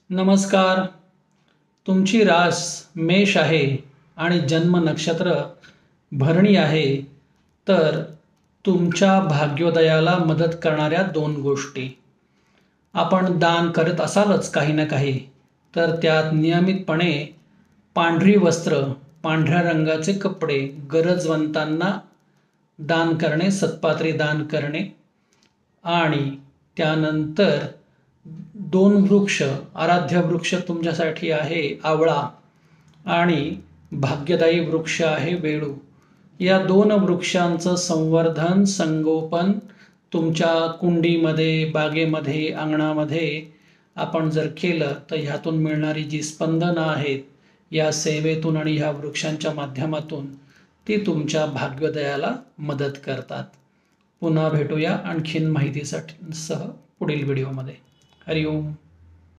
नमस्कार. तुमची रास मेष आहे आणि जन्म नक्षत्र भरणी आहे, तर तुमच्या भाग्योदयाला मदत करणाऱ्या दोन गोष्टी आपण दान करत असालच काही ना काही. तर त्यात नियमितपणे पांढरी वस्त्र, पांढऱ्या रंगाचे कपडे गरजवंतांना दान करणे, सत्पात्री दान करणे. आणि त्यानंतर दोन वृक्ष, आराध्य वृक्ष तुमच्यासाठी आहे आवळा आणि भाग्यदायी वृक्ष आहे वेळू. या दोन वृक्षांचं संवर्धन, संगोपन तुमच्या कुंडीमध्ये, बागेमध्ये, अंगणामध्ये आपण जर केलं तर ह्यातून मिळणारी जी स्पंदनं आहेत, या सेवेतून आणि ह्या वृक्षांच्या माध्यमातून ती तुमच्या भाग्योदयाला मदत करतात. पुन्हा भेटूया आणखीन माहितीसाठी सह पुढील व्हिडिओमध्ये. हरिओम.